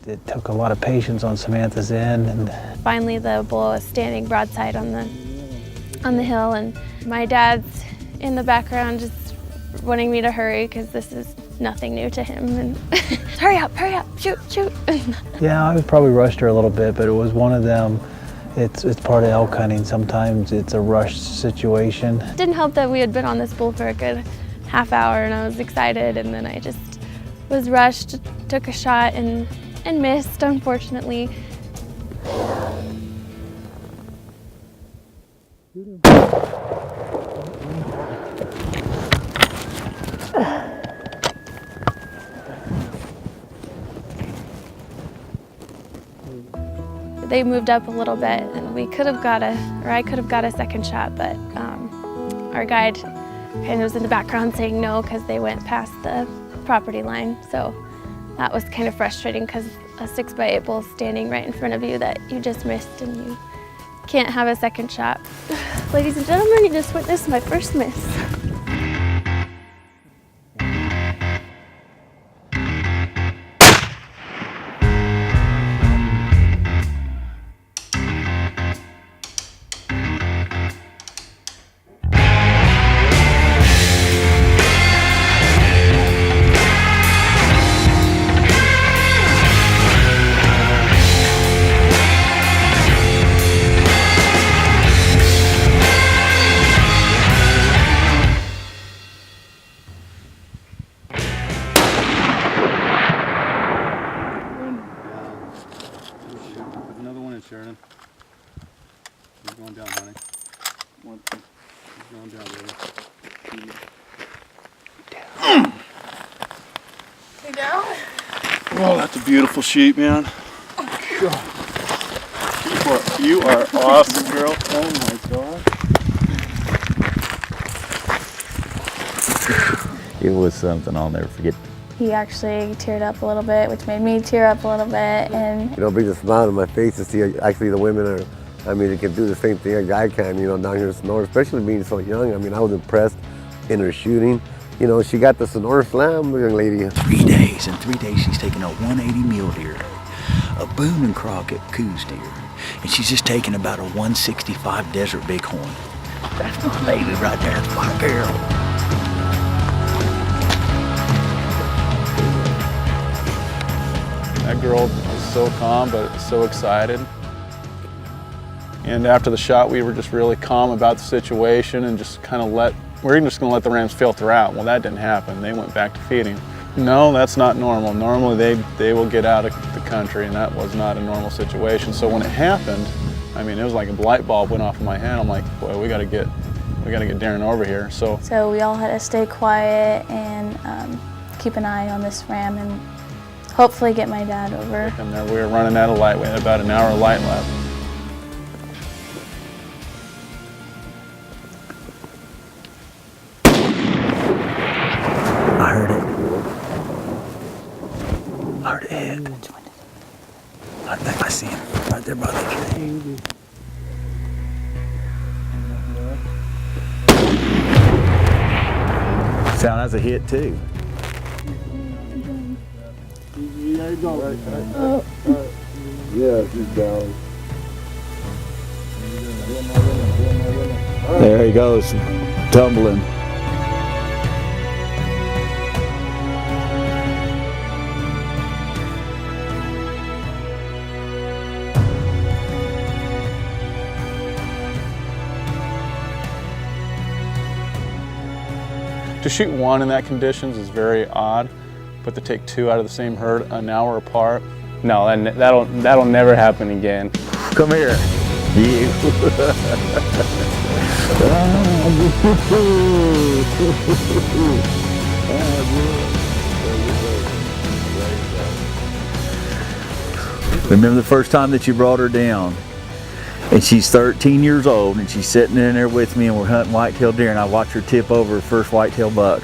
It took a lot of patience on Samantha's end. And finally the bull was standing broadside on the hill, and my dad's in the background just wanting me to hurry because this is nothing new to him, and hurry up, shoot. yeah, I probably rushed her a little bit, but it was one of them. It's part of elk hunting. Sometimes it's a rushed situation. It didn't help that we had been on this bull for a good half hour, and I was excited, and then I just was rushed, took a shot, and missed, unfortunately. They moved up a little bit, and I could have got a second shot, but our guide kind of was in the background saying no because they went past the property line. So that was kind of frustrating because a 6x8 bull standing right in front of you that you just missed, and you can't have a second shot. Ladies and gentlemen, you just witnessed my first miss. Darren. He's going down, honey. He's going down, baby. Hey, down? Oh, that's a beautiful sheep, man. You are awesome, girl. Oh my God. It was something I'll never forget. He actually teared up a little bit, which made me tear up a little bit, and you know, it brings a smile to my face to see actually the women are, I mean, they can do the same thing a guy can, you know, down here in Sonora, especially being so young. I mean, I was impressed in her shooting. You know, she got the Sonora Slam, young lady. 3 days. In 3 days, she's taken a 180 mule deer, a Boone and Crockett Coos deer, and she's just taken about a 165 Desert Bighorn. That's my baby right there. That's my girl. That girl was so calm, but so excited. And after the shot, we were just really calm about the situation and just kind of we were just going to let the rams filter out. Well, that didn't happen. They went back to feeding. No, that's not normal. Normally, they will get out of the country, and that was not a normal situation. So when it happened, I mean, it was like a light bulb went off in my head. I'm like, boy, we got to get Darren over here. So we all had to stay quiet and keep an eye on this ram and hopefully get my dad over. And there we were running out of light. We had about an hour of light left. I heard it. I heard it. I think I see him right there by the tree. Sound as a hit too. There you go. Yeah, she's down. There he goes, tumbling. To shoot one in that conditions is very odd, but to take two out of the same herd an hour apart, no, that'll never happen again. Come here, you. Remember the first time that you brought her down? And she's 13 years old, and she's sitting in there with me, and we're hunting whitetail deer, and I watch her tip over her first whitetail buck.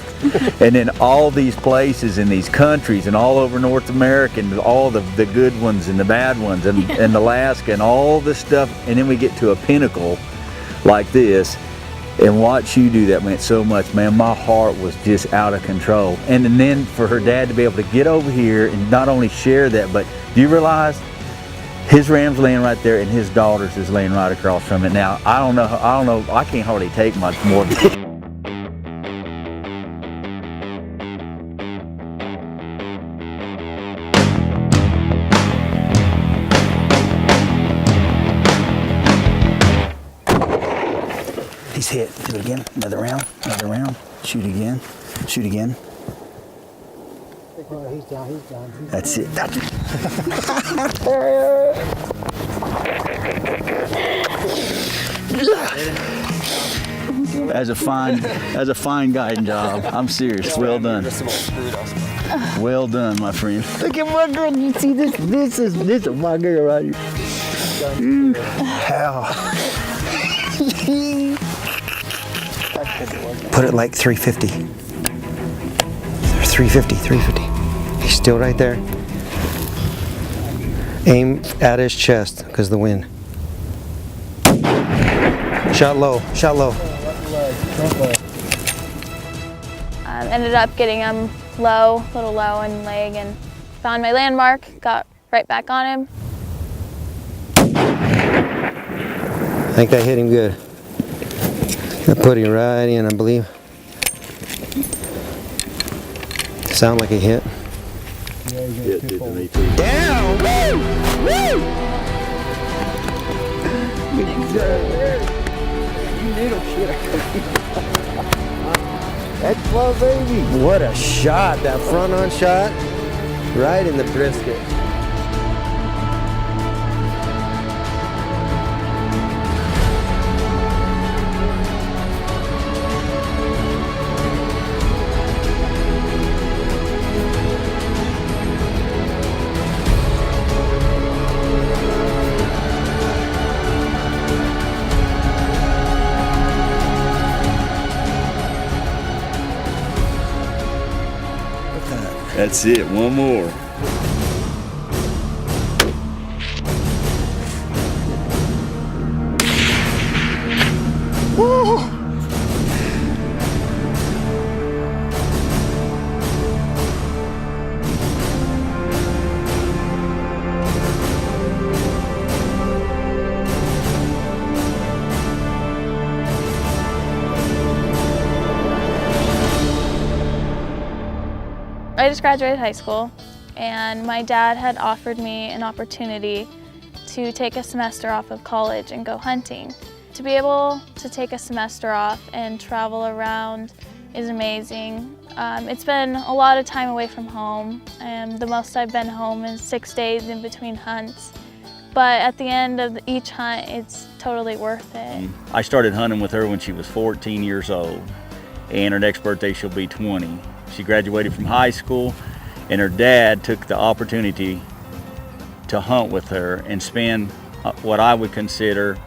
And then all these places in these countries and all over North America, and all the good ones and the bad ones, and Alaska and all this stuff, and then we get to a pinnacle like this, and watch you do that meant so much, man. My heart was just out of control. And then for her dad to be able to get over here and not only share that, but Do you realize his ram's laying right there and his daughter's is laying right across from it? Now, I don't know, I can't hardly take much more. He's hit. Do it again. Another round. Another round. Shoot again. Shoot again. He's down. That's it. That's it. That's a fine guiding job. I'm serious. Well done. Well done, my friend. Look at my girl. You see this? This is my girl right here. How? Put it like 350. 350. He's still right there. Aim at his chest because the wind. Shot low. Ended up getting him low, a little low in the leg, and found my landmark, got right back on him. I think that hit him good. That put him right in, I believe. Sound like a hit. Down! Woo! Woo! That's my baby. What a shot, that front on shot. Right in the brisket. That's it, one more. Woo! I just graduated high school, and my dad had offered me an opportunity to take a semester off of college and go hunting. To be able to take a semester off and travel around is amazing. It's been a lot of time away from home, and the most I've been home is 6 days in between hunts. But at the end of each hunt, it's totally worth it. I started hunting with her when she was 14 years old, and her next birthday she'll be 20. She graduated from high school, and her dad took the opportunity to hunt with her and spend what I would consider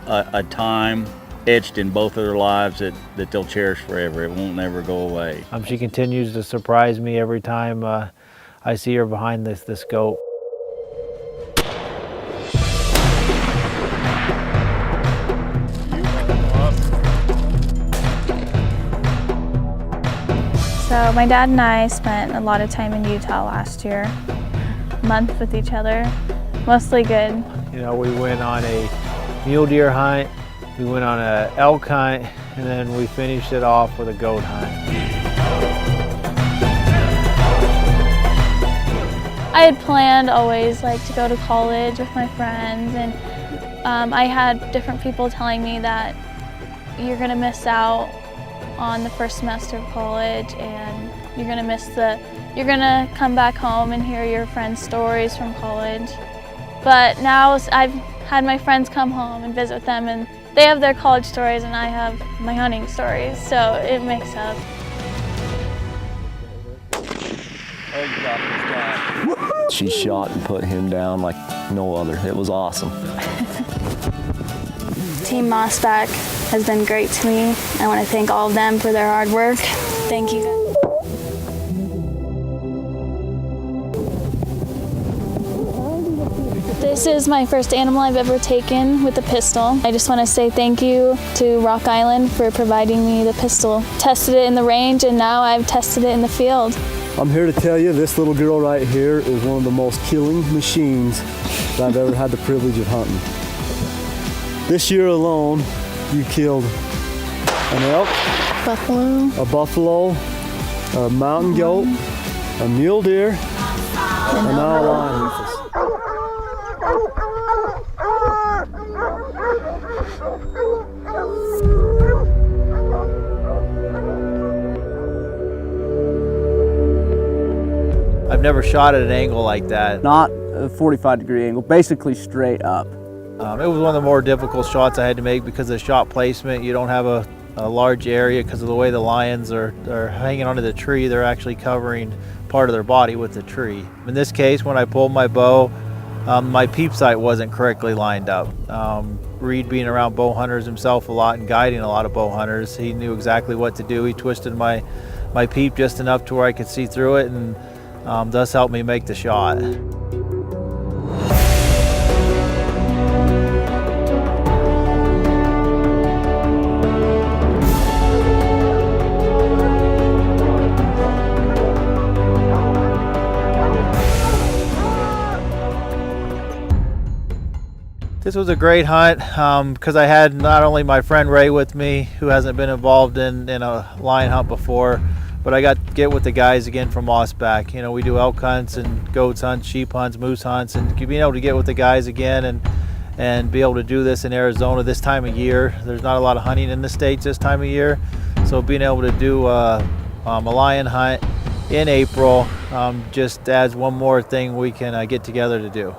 a time etched in both of their lives that they'll cherish forever. It won't never go away. She continues to surprise me every time I see her behind the scope. So my dad and I spent a lot of time in Utah last year, a month with each other, mostly good. You know, we went on a mule deer hunt, we went on an elk hunt, and then we finished it off with a goat hunt. I had planned always to go to college with my friends, and I had different people telling me that you're gonna miss out on the first semester of college, and you're gonna come back home and hear your friends' stories from college. But now I've had my friends come home and visit with them, and they have their college stories and I have my hunting stories, so it makes up. She shot and put him down like no other. It was awesome. Team Mossback has been great to me. I want to thank all of them for their hard work. Thank you. This is my first animal I've ever taken with a pistol. I just want to say thank you to Rock Island for providing me the pistol. Tested it in the range, and now I've tested it in the field. I'm here to tell you this little girl right here is one of the most killing machines that I've ever had the privilege of hunting. This year alone, you killed an elk, a buffalo, a mountain goat, a mule deer, and now a lion. I've never shot at an angle like that. Not a 45-degree angle, basically straight up. It was one of the more difficult shots I had to make because of the shot placement. You don't have a large area because of the way the lions are hanging onto the tree. They're actually covering part of their body with the tree. In this case, when I pulled my bow, my peep sight wasn't correctly lined up. Reed, being around bow hunters himself a lot and guiding a lot of bow hunters, he knew exactly what to do. He twisted my peep just enough to where I could see through it, and thus helped me make the shot. This was a great hunt because I had not only my friend Ray with me, who hasn't been involved in a lion hunt before, but I got to get with the guys again from Mossback. You know, we do elk hunts and goats hunts, sheep hunts, moose hunts, and being able to get with the guys again and be able to do this in Arizona this time of year. There's not a lot of hunting in the States this time of year, so being able to do a lion hunt in April just adds one more thing we can get together to do.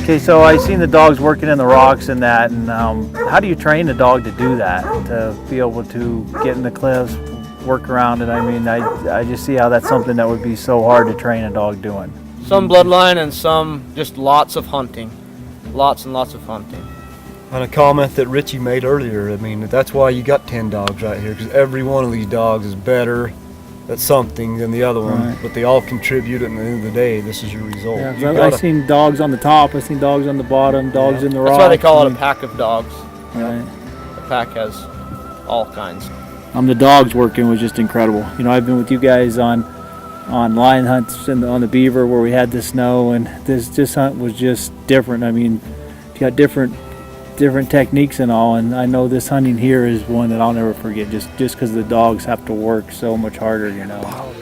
Okay, so I seen the dogs working in the rocks and that, and how do you train the dog to do that, to be able to get in the cliffs, work around it? I mean, I just see how that's something that would be so hard to train a dog doing. Some bloodline and some just lots of hunting. Lots and lots of hunting. On a comment that Richie made earlier, I mean, that's why you got 10 dogs right here, because every one of these dogs is better at something than the other one, Right. but they all contribute, and at the end of the day, this is your result. Yeah, I've seen dogs on the top, I've seen dogs on the bottom, dogs in the rocks. That's why they call it a pack of dogs. Right. The pack has all kinds. The dogs working was just incredible. You know, I've been with you guys on lion hunts on the beaver where we had the snow, and this hunt was just different. I mean, you got different techniques and all, and I know this hunting here is one that I'll never forget, just because the dogs have to work so much harder, you know.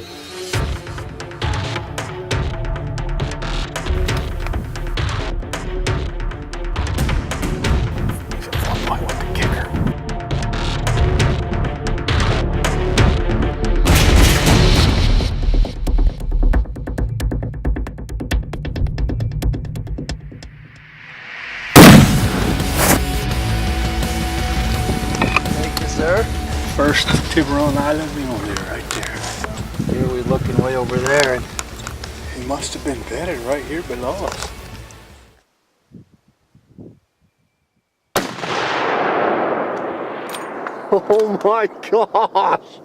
First Tiburon Island mule deer right there. Here we're looking way over there, and He must have been bedded right here below us. Oh my gosh!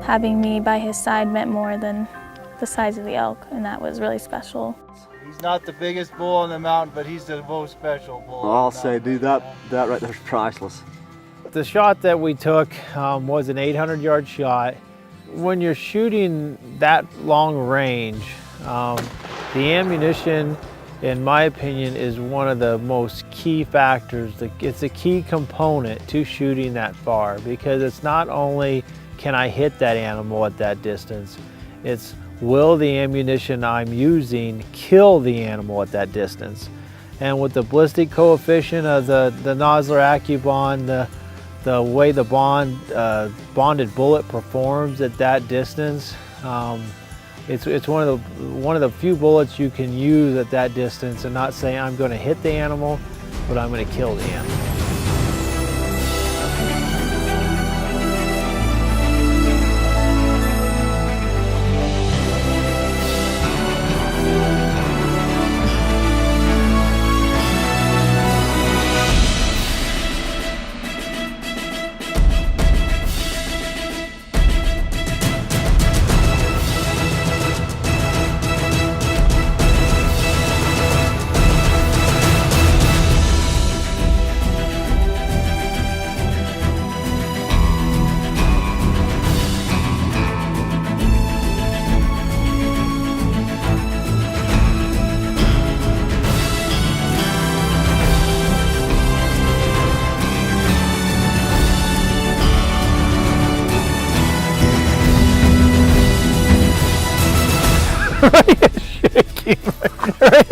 Having me by his side meant more than the size of the elk, and that was really special. he's not the biggest bull on the mountain, but he's the most special bull. I'll say, dude, that right there's priceless. The shot that we took was an 800-yard shot. When you're shooting that long range, the ammunition, in my opinion, is one of the most key factors. It's a key component to shooting that far, because it's not only can I hit that animal at that distance, it's will the ammunition I'm using kill the animal at that distance. And with the ballistic coefficient of the Nosler AccuBond, the way the bonded bullet performs at that distance, it's one of the few bullets you can use at that distance and not say I'm going to hit the animal, but I'm going to kill the animal.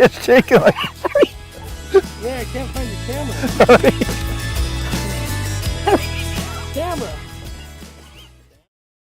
It's shaking like. Yeah, I can't find your camera. Camera.